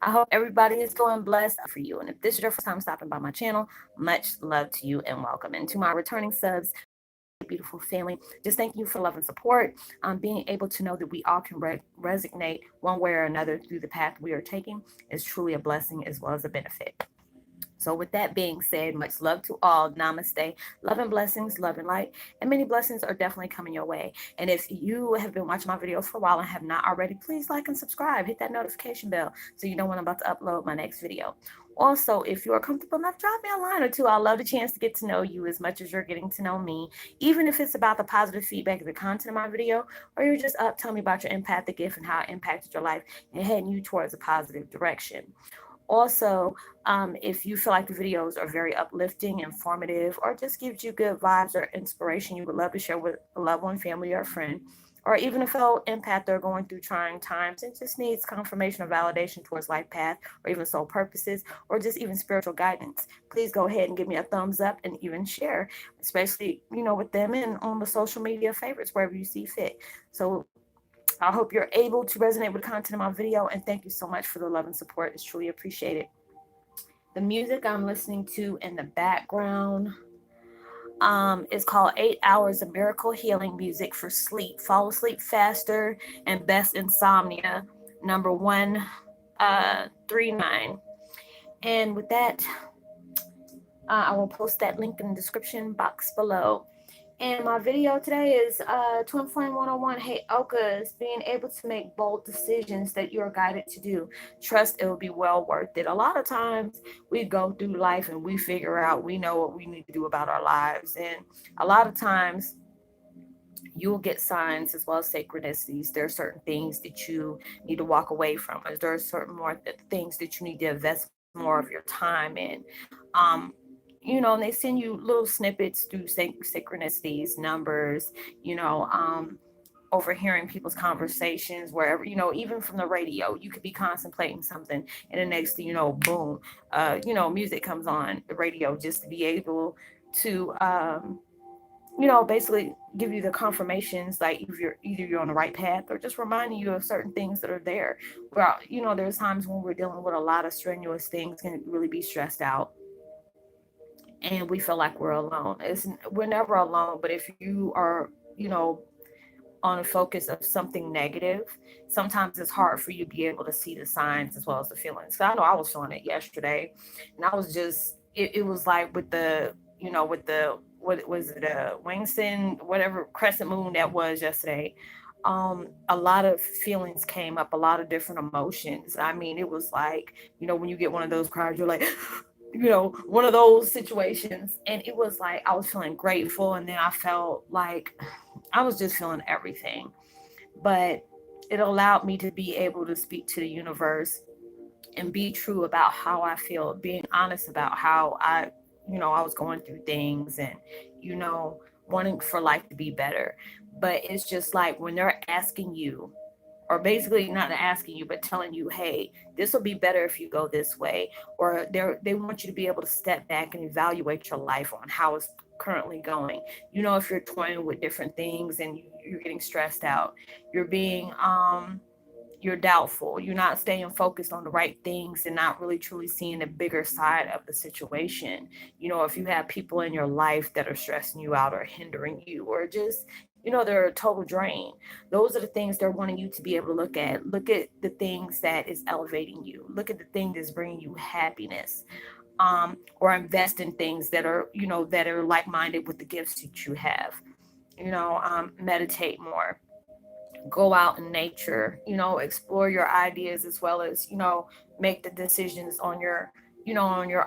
I hope everybody is doing blessed for you. And if this is your first time stopping by my channel, much love to you and welcome. And to my returning subs, beautiful family, just thank you for love and support. Being able to know that we all can resonate one way or another through the path we are taking is truly a blessing as well as a benefit. So, with that being said, much love to all. Namaste. Love and blessings, love and light. And many blessings are definitely coming your way. And if you have been watching my videos for a while and have not already, please like and subscribe. Hit that notification bell so you know when I'm about to upload my next video. Also, if you are comfortable enough, drop me a line or two. I love the chance to get to know you as much as you're getting to know me, even if it's about the positive feedback of the content of my video, or you're just up telling me about your empathic gift and how it impacted your life and heading you towards a positive direction. Also, if you feel like the videos are very uplifting, informative, or just gives you good vibes or inspiration, you would love to share with a loved one, family, or a friend, or even a fellow empath that are going through trying times and just needs confirmation or validation towards life path, or even soul purposes, or just even spiritual guidance, please go ahead and give me a thumbs up and even share, especially with them and on the social media favorites wherever you see fit. So I hope you're able to resonate with the content of my video, and thank you so much for the love and support. It's truly appreciated. The music I'm listening to in the background is called 8 Hours of Miracle Healing Music for Sleep. Fall asleep faster and best insomnia. Number 139. And with that, I will post that link in the description box below. And my video today is Twin Flame 101 Heyoka is being able to make bold decisions that you're guided to do. Trust it will be well worth it. A lot of times we go through life and we figure out we know what we need to do about our lives. And a lot of times you will get signs as well as synchronicities. There are certain things that you need to walk away from. There are certain more things that you need to invest more of your time in. Um, and they send you little snippets through synchronicities, numbers, you know, um, overhearing people's conversations wherever, even from the radio, you could be contemplating something, and the next thing you know, boom, music comes on the radio just to be able to, basically give you the confirmations, like if you're either on the right path or just reminding you of certain things that are there. Well, there's times when we're dealing with a lot of strenuous things, can really be stressed out, and we feel like we're alone. We're never alone, but if you are, on a focus of something negative, sometimes it's hard for you to be able to see the signs as well as the feelings. So I know I was feeling it yesterday, and I was just, it was like with the, what was it, Wingson, whatever crescent moon that was yesterday. A lot of feelings came up, a lot of different emotions. I mean, it was like, when you get one of those cards, you're like, one of those situations. And it was like, I was feeling grateful. And then I felt like I was just feeling everything. But it allowed me to be able to speak to the universe and be true about how I feel, being honest about how I was going through things, and, you know, wanting for life to be better. But it's just like when they're asking you, or basically not asking you, but telling you, hey, this will be better if you go this way, or they want you to be able to step back and evaluate your life on how it's currently going. If you're toying with different things and you're getting stressed out, you're being you're doubtful, you're not staying focused on the right things and not really truly seeing the bigger side of the situation. If you have people in your life that are stressing you out or hindering you, or just, they're a total drain, those are the things they're wanting you to be able to look at. Look at the things that is elevating you. Look at the thing that's bringing you happiness. Or invest in things that are like-minded with the gifts that you have. Meditate more, go out in nature, explore your ideas, as well as, make the decisions on your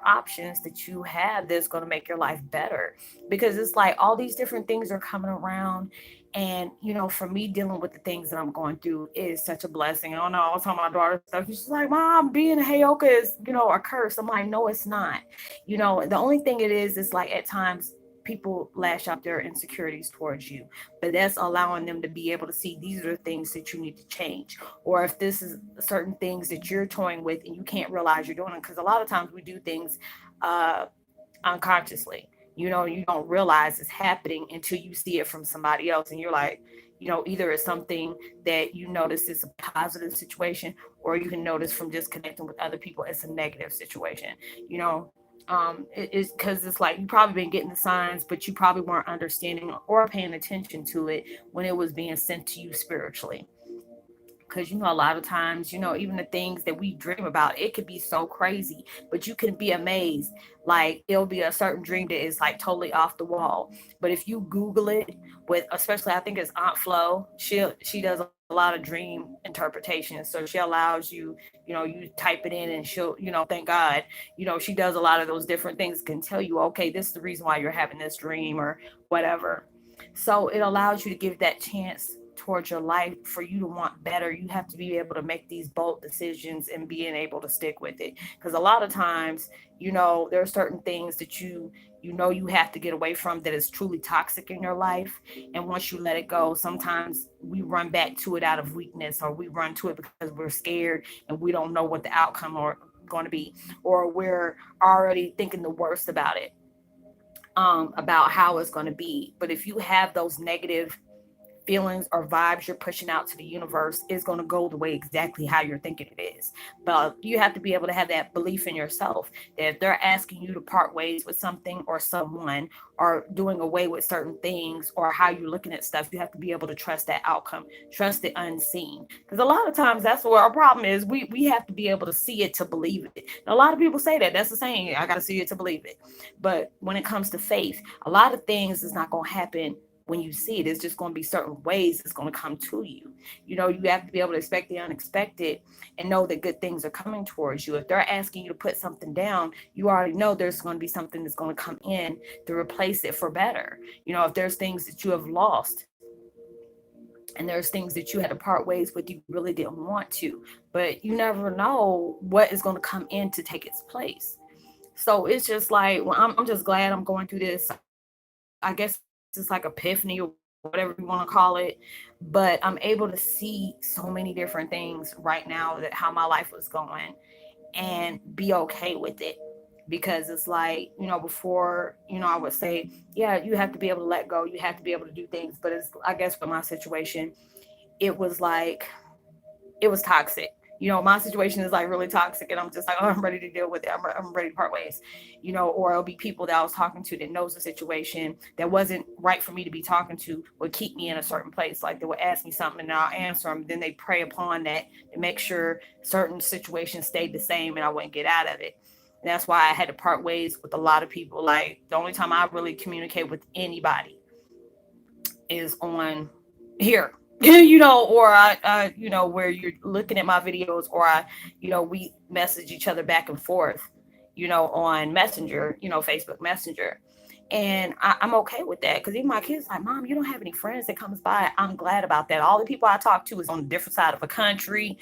options that you have that's going to make your life better. Because it's like all these different things are coming around. And, for me, dealing with the things that I'm going through is such a blessing. I don't know, I was talking to my daughter stuff. She's like, Mom, being a Heyoka is, a curse. I'm like, no, it's not. The only thing it is like at times people lash out their insecurities towards you, but that's allowing them to be able to see these are the things that you need to change. Or if this is certain things that you're toying with and you can't realize you're doing it, because a lot of times we do things uh unconsciously. You don't realize it's happening until you see it from somebody else, and you're like, Either it's something that you notice is a positive situation, or you can notice from just connecting with other people it's a negative situation. you know it's because it's like you probably been getting the signs, but you probably weren't understanding or paying attention to it when it was being sent to you spiritually. Because a lot of times, even the things that we dream about, it could be so crazy, but you can be amazed. Like, it'll be a certain dream that is like totally off the wall, but if you Google it, with especially, I think it's Aunt Flo, she does a lot of dream interpretation, so she allows you, you type it in and she'll, thank God, she does a lot of those different things, can tell you, okay, this is the reason why you're having this dream or whatever. So it allows you to give that chance towards your life. For you to want better, you have to be able to make these bold decisions and being able to stick with it. Because a lot of times, there are certain things that you have to get away from, that is truly toxic in your life. And once you let it go, sometimes we run back to it out of weakness, or we run to it because we're scared and we don't know what the outcome or going to be, or we're already thinking the worst about it, about how it's going to be. But if you have those negative feelings or vibes you're pushing out to the universe, is going to go the way exactly how you're thinking it is. But you have to be able to have that belief in yourself, that if they're asking you to part ways with something or someone, or doing away with certain things, or how you're looking at stuff, you have to be able to trust that outcome, trust the unseen. Because a lot of times that's where our problem is. We have to be able to see it to believe it. And a lot of people say that. That's the saying, I got to see it to believe it. But when it comes to faith, a lot of things is not going to happen when you see it. It's just going to be certain ways it's going to come to you. You have to be able to expect the unexpected and know that good things are coming towards you. If they're asking you to put something down, you already know there's going to be something that's going to come in to replace it for better. If there's things that you have lost, and there's things that you had to part ways with, you really didn't want to, but you never know what is going to come in to take its place. So it's just like, well, I'm just glad I'm going through this. I guess it's like epiphany or whatever you want to call it, but I'm able to see so many different things right now, that how my life was going, and be okay with it. Because it's like, before, I would say, yeah, you have to be able to let go, you have to be able to do things, but it's, I guess, for my situation, it was like, it was toxic. My situation is like really toxic, and I'm just like, oh, I'm ready to deal with it. I'm ready to part ways. Or it'll be people that I was talking to that knows the situation that wasn't right for me to be talking to, would keep me in a certain place. Like, they would ask me something and I'll answer them. Then they prey upon that to make sure certain situations stayed the same and I wouldn't get out of it. And that's why I had to part ways with a lot of people. Like, the only time I really communicate with anybody is on here. Or where you're looking at my videos, or we message each other back and forth, on Messenger, Facebook Messenger. And I'm okay with that, because even my kids like, Mom, you don't have any friends that comes by. I'm glad about that. All the people I talk to is on a different side of a country,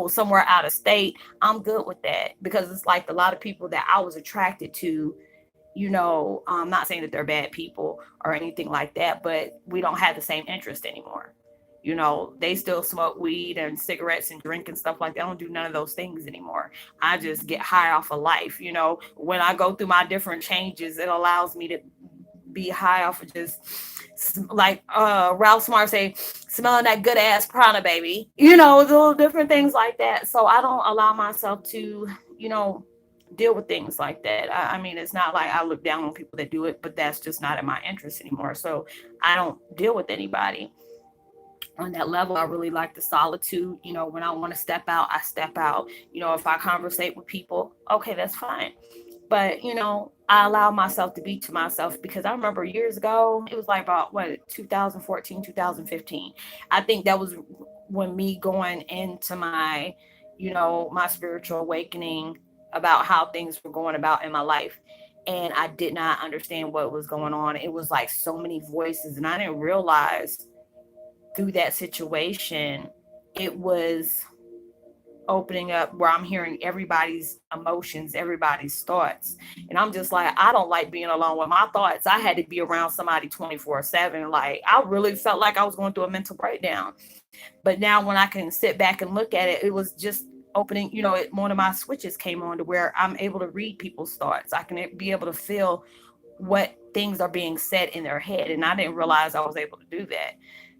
somewhere out of state. I'm good with that, because it's like a lot of people that I was attracted to, I'm not saying that they're bad people or anything like that, but we don't have the same interest anymore. They still smoke weed and cigarettes and drink and stuff like that. I don't do none of those things anymore. I just get high off of life. When I go through my different changes, it allows me to be high off of just, like, Ralph Smart say, smelling that good ass prana, baby. Little different things like that. So I don't allow myself to, deal with things like that. I mean, it's not like I look down on people that do it, but that's just not in my interest anymore. So I don't deal with anybody on that level. I really like the solitude. When I want to step out, I step out. If I conversate with people, okay, that's fine. But I allow myself to be to myself, because I remember years ago, it was like about what, 2014, 2015. I think that was when me going into my, my spiritual awakening about how things were going about in my life. And I did not understand what was going on. It was like so many voices, and I didn't realize through that situation, it was opening up where I'm hearing everybody's emotions, everybody's thoughts. And I'm just like, I don't like being alone with my thoughts. I had to be around somebody 24/7. Like, I really felt like I was going through a mental breakdown. But now when I can sit back and look at it, it was just opening, one of my switches came on to where I'm able to read people's thoughts. I can be able to feel what things are being said in their head. And I didn't realize I was able to do that.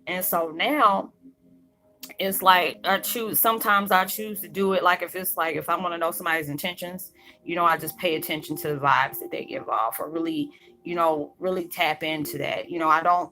And so now it's like sometimes I choose to do it like if it's like if I want to know somebody's intentions, I just pay attention to the vibes that they give off, or really, really tap into that. I don't,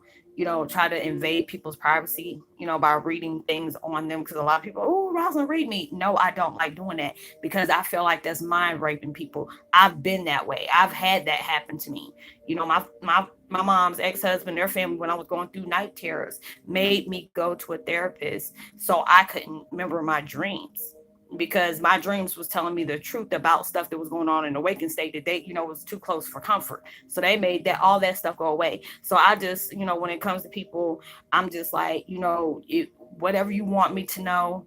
try to invade people's privacy, by reading things on them, because a lot of people, oh, Rosalind, read me. No, I don't like doing that, because I feel like that's mind raping people. I've been that way. I've had that happen to me. My mom's ex-husband, their family, when I was going through night terrors, made me go to a therapist so I couldn't remember my dreams, because my dreams was telling me the truth about stuff that was going on in the waking state that they, was too close for comfort. So they made that all that stuff go away. So I just, when it comes to people, I'm just like, whatever you want me to know,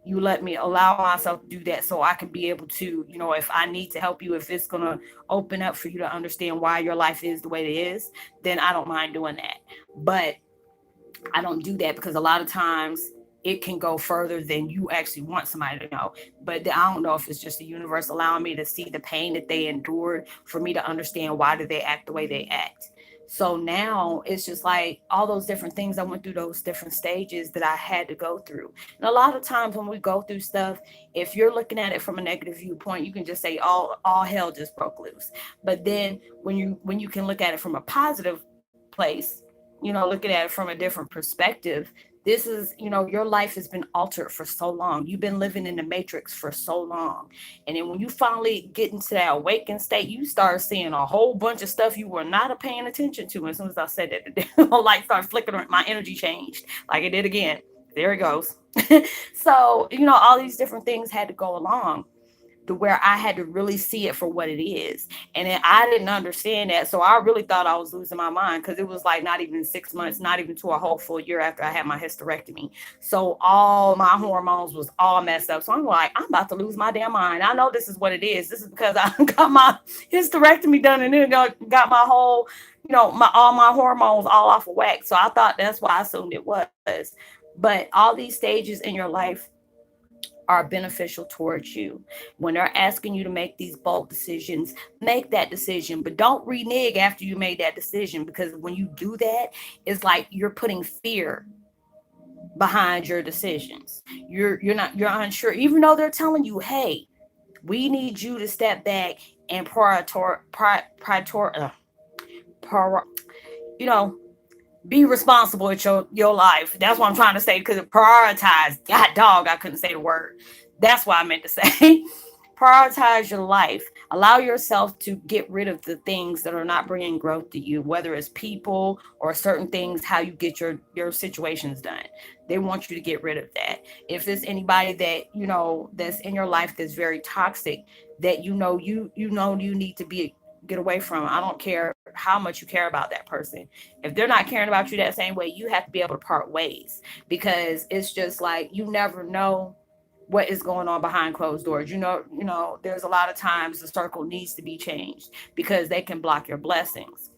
you let me allow myself to do that, so I can be able to, if I need to help you, if it's going to open up for you to understand why your life is the way it is, then I don't mind doing that. But I don't do that because a lot of times it can go further than you actually want somebody to know. But I don't know if it's just the universe allowing me to see the pain that they endured for me to understand why do they act the way they act. So now it's just like all those different things I went through, those different stages that I had to go through. And a lot of times when we go through stuff, if you're looking at it from a negative viewpoint, you can just say all hell just broke loose. But then when you can look at it from a positive place, looking at it from a different perspective, this is, your life has been altered for so long. You've been living in the matrix for so long. And then when you finally get into that awakened state, you start seeing a whole bunch of stuff you were not paying attention to. As soon as I said that, the light started flickering, my energy changed like it did again. There it goes. So, all these different things had to go along to where I had to really see it for what it is. And then I didn't understand that. So I really thought I was losing my mind, because it was like not even 6 months, not even to a whole full year after I had my hysterectomy. So all my hormones was all messed up. So I'm like, I'm about to lose my damn mind. I know this is what it is. This is because I got my hysterectomy done, and then got my whole, all my hormones all off of whack. So I thought that's why I assumed it was. But all these stages in your life are beneficial towards you. When they're asking you to make these bold decisions, make that decision, but don't renege after you made that decision, because when you do that, it's like you're putting fear behind your decisions. You're unsure, even though they're telling you, hey, we need you to step back and you know, be responsible with your life. That's what I'm trying to say, because prioritize. God dog, I couldn't say the word. That's what I meant to say. Prioritize your life. Allow yourself to get rid of the things that are not bringing growth to you, whether it's people or certain things, how you get your situations done. They want you to get rid of that. If it's anybody that, that's in your life that's very toxic, that you need to be get away from. I don't care how much you care about that person. If they're not caring about you that same way, you have to be able to part ways, because it's just like you never know what is going on behind closed doors. There's a lot of times the circle needs to be changed, because they can block your blessings.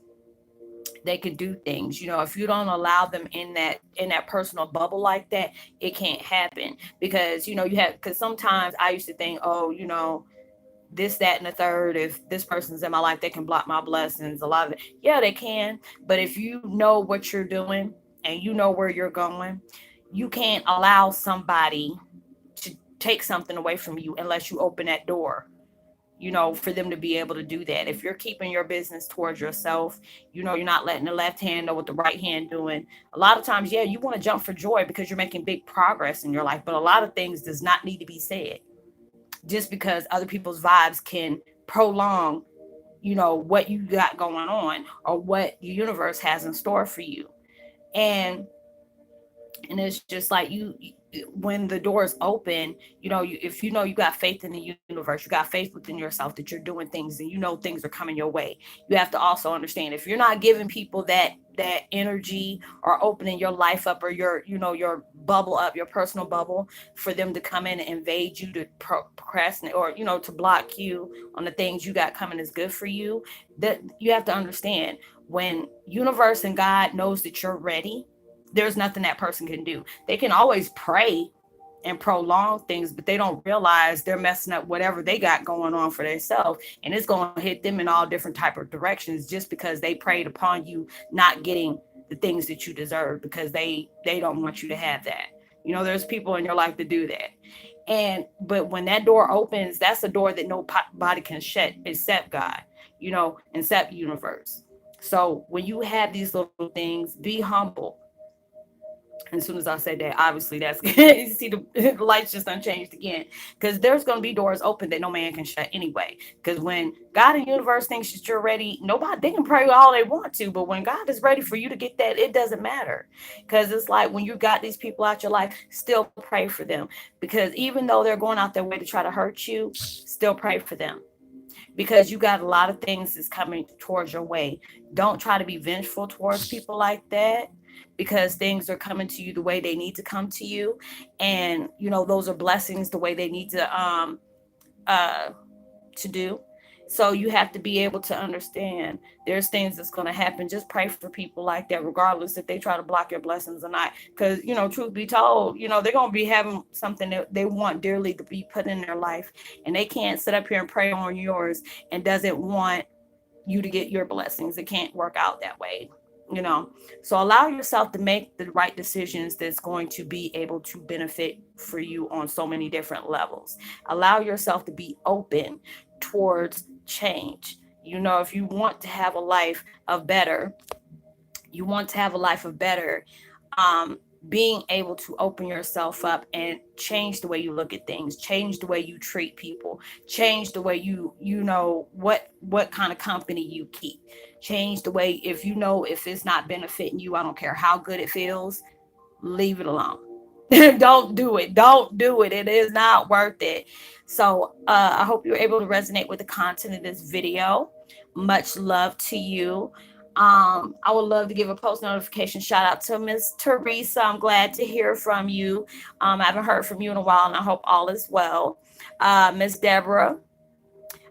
They can do things, if you don't allow them in that personal bubble like that, it can't happen. Because because sometimes I used to think, oh, this, that, and the third. If this person's in my life, they can block my blessings. A lot of it, yeah, they can. But if you know what you're doing and you know where you're going, you can't allow somebody to take something away from you unless you open that door, for them to be able to do that. If you're keeping your business towards yourself, you're not letting the left hand know what the right hand doing. A lot of times, yeah, you want to jump for joy because you're making big progress in your life, but a lot of things does not need to be said, just because other people's vibes can prolong, what you got going on or what the universe has in store for you. And it's just like when the doors open, if you got faith in the universe, you got faith within yourself that you're doing things, and things are coming your way. You have to also understand, if you're not giving people that energy, or opening your life up, or your bubble up, your personal bubble, for them to come in and invade you, to procrastinate, or to block you on the things you got coming is good for you, that you have to understand, when universe and God knows that you're ready, there's nothing that person can do. They can always pray and prolong things, but they don't realize they're messing up whatever they got going on for themselves, and it's going to hit them in all different type of directions, just because they preyed upon you not getting the things that you deserve, because they don't want you to have that. There's people in your life that do that. But when that door opens, that's a door that nobody can shut except God, except universe. So when you have these little things, be humble. As soon as I say that, obviously that's you see the lights just unchanged again, because there's going to be doors open that no man can shut anyway. Because when God and universe thinks that you're ready, nobody, they can pray all they want to, but when God is ready for you to get that, it doesn't matter. Because it's like when you got these people out your life, still pray for them, because even though they're going out their way to try to hurt you, still pray for them, because you got a lot of things that's coming towards your way. Don't try to be vengeful towards people like that, because things are coming to you the way they need to come to you. And those are blessings the way they need uh to do. So you have to be able to understand there's things that's going to happen. Just pray for people like that, regardless if they try to block your blessings or not. Because, truth be told, they're going to be having something that they want dearly to be put in their life. And they can't sit up here and pray on yours and doesn't want you to get your blessings. It can't work out that way. So allow yourself to make the right decisions that's going to be able to benefit for you on so many different levels. Allow yourself to be open towards change. If you want to have a life of better, you want to have a life of better, um, being able to open yourself up and change the way you look at things, change the way you treat people, change the way what kind of company you keep, change the way, if it's not benefiting you, I don't care how good it feels, leave it alone. Don't do it. It is not worth it. So I hope you're able to resonate with the content of this video. Much love to you. I would love to give a post notification shout out to Miss Teresa. I'm glad to hear from you. I haven't heard from you in a while, and I hope all is well. Miss Deborah,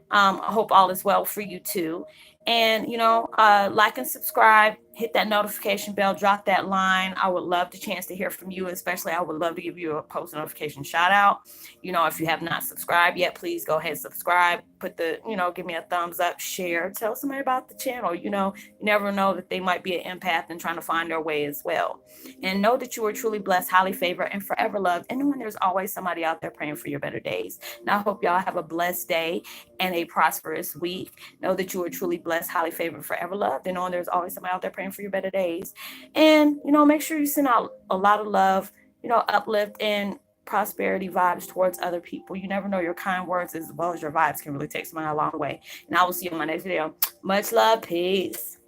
I hope all is well for you too. And, like and subscribe, hit that notification bell, drop that line. I would love the chance to hear from you. Especially, I would love to give you a post notification shout out. If you have not subscribed yet, please go ahead and subscribe. Put give me a thumbs up, share, tell somebody about the channel. You never know that they might be an empath and trying to find their way as well. And know that you are truly blessed, highly favored, and forever loved. And when there's always somebody out there praying for your better days. And I hope y'all have a blessed day and a prosperous week. Know that you are truly blessed, highly favored, forever loved. And knowing there's always somebody out there praying for your better days. And, make sure you send out a lot of love, uplift and prosperity vibes towards other people. You never know, your kind words as well as your vibes can really take somebody a long way. And I will see you in my next video. Much love. Peace.